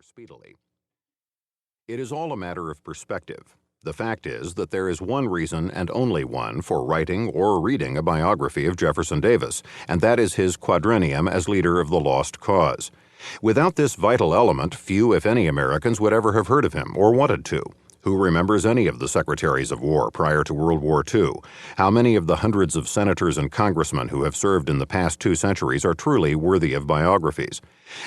speedily. It is all a matter of perspective. The fact is that there is one reason and only one for writing or reading a biography of Jefferson Davis, and that is his quadrennium as leader of the Lost Cause. Without this vital element, few, if any, Americans would ever have heard of him or wanted to. Who remembers any of the secretaries of war prior to World War II? How many of the hundreds of senators and congressmen who have served in the past 2 centuries are truly worthy of biographies?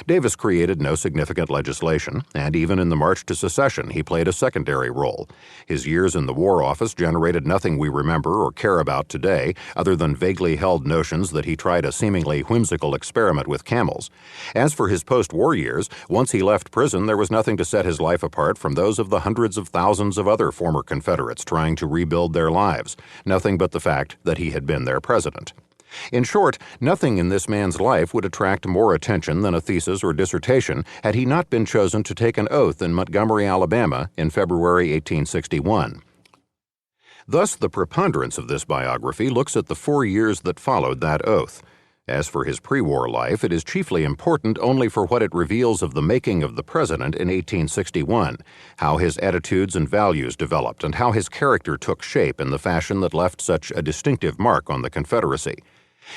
Davis created no significant legislation, and even in the march to secession he played a secondary role. His years in the War Office generated nothing we remember or care about today, other than vaguely held notions that he tried a seemingly whimsical experiment with camels. As for his post-war years, once he left prison there was nothing to set his life apart from those of the hundreds of thousands of other former Confederates trying to rebuild their lives, nothing but the fact that he had been their president. In short, nothing in this man's life would attract more attention than a thesis or dissertation had he not been chosen to take an oath in Montgomery, Alabama, in February 1861. Thus, the preponderance of this biography looks at the 4 years that followed that oath. As for his pre-war life, it is chiefly important only for what it reveals of the making of the president in 1861, how his attitudes and values developed, and how his character took shape in the fashion that left such a distinctive mark on the Confederacy.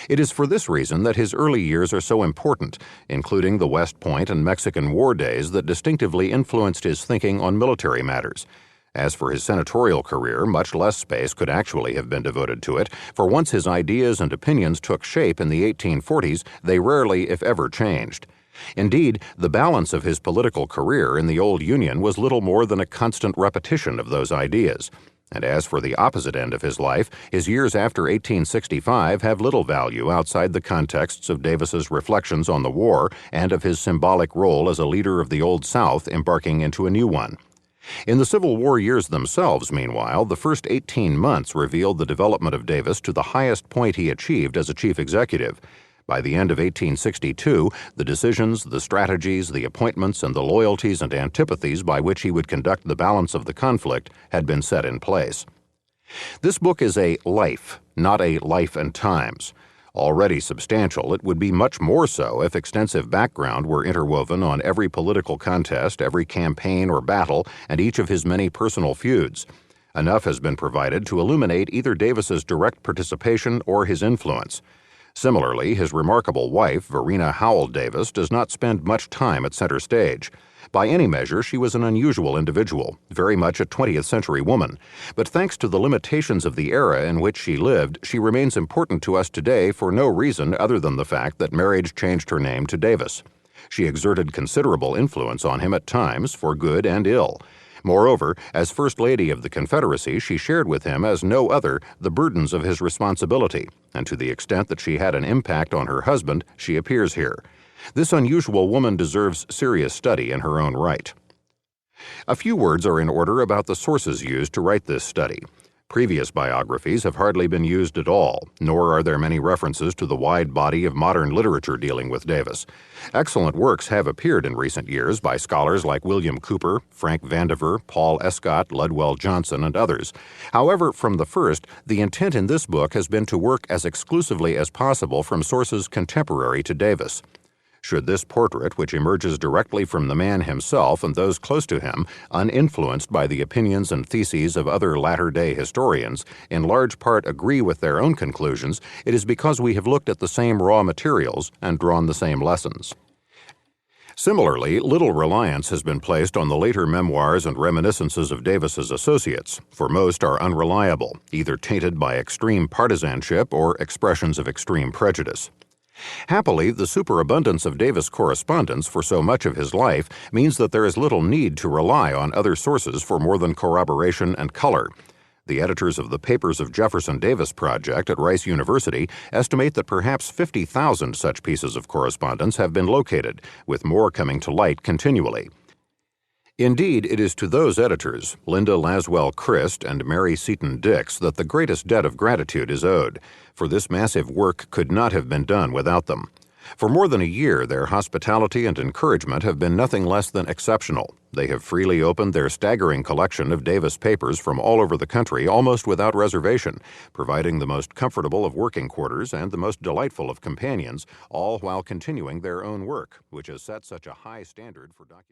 It is for this reason that his early years are so important, including the West Point and Mexican War days that distinctively influenced his thinking on military matters. As for his senatorial career, much less space could actually have been devoted to it, for once his ideas and opinions took shape in the 1840s, they rarely, if ever, changed. Indeed, the balance of his political career in the old Union was little more than a constant repetition of those ideas. And as for the opposite end of his life, his years after 1865 have little value outside the contexts of Davis's reflections on the war and of his symbolic role as a leader of the Old South embarking into a new one. In the Civil War years themselves, meanwhile, the first 18 months revealed the development of Davis to the highest point he achieved as a chief executive. By the end of 1862, the decisions, the strategies, the appointments, and the loyalties and antipathies by which he would conduct the balance of the conflict had been set in place. This book is a life, not a life and times. Already substantial, it would be much more so if extensive background were interwoven on every political contest, every campaign or battle, and each of his many personal feuds. Enough has been provided to illuminate either Davis's direct participation or his influence. Similarly, his remarkable wife, Verena Howell Davis, does not spend much time at center stage. By any measure, she was an unusual individual, very much a 20th century woman. But thanks to the limitations of the era in which she lived, she remains important to us today for no reason other than the fact that marriage changed her name to Davis. She exerted considerable influence on him at times, for good and ill. Moreover, as First Lady of the Confederacy, she shared with him as no other the burdens of his responsibility, and to the extent that she had an impact on her husband, she appears here. This unusual woman deserves serious study in her own right. A few words are in order about the sources used to write this study. Previous biographies have hardly been used at all, nor are there many references to the wide body of modern literature dealing with Davis. Excellent works have appeared in recent years by scholars like William Cooper, Frank Vandiver, Paul Escott, Ludwell Johnson, and others. However, from the first, the intent in this book has been to work as exclusively as possible from sources contemporary to Davis. Should this portrait, which emerges directly from the man himself and those close to him, uninfluenced by the opinions and theses of other latter-day historians, in large part agree with their own conclusions, it is because we have looked at the same raw materials and drawn the same lessons. Similarly, little reliance has been placed on the later memoirs and reminiscences of Davis's associates, for most are unreliable, either tainted by extreme partisanship or expressions of extreme prejudice. Happily, the superabundance of Davis correspondence for so much of his life means that there is little need to rely on other sources for more than corroboration and color. The editors of the Papers of Jefferson Davis Project at Rice University estimate that perhaps 50,000 such pieces of correspondence have been located, with more coming to light continually. Indeed, it is to those editors, Linda Laswell Christ and Mary Seton Dix, that the greatest debt of gratitude is owed, for this massive work could not have been done without them. For more than a year, their hospitality and encouragement have been nothing less than exceptional. They have freely opened their staggering collection of Davis papers from all over the country almost without reservation, providing the most comfortable of working quarters and the most delightful of companions, all while continuing their own work, which has set such a high standard for documentation.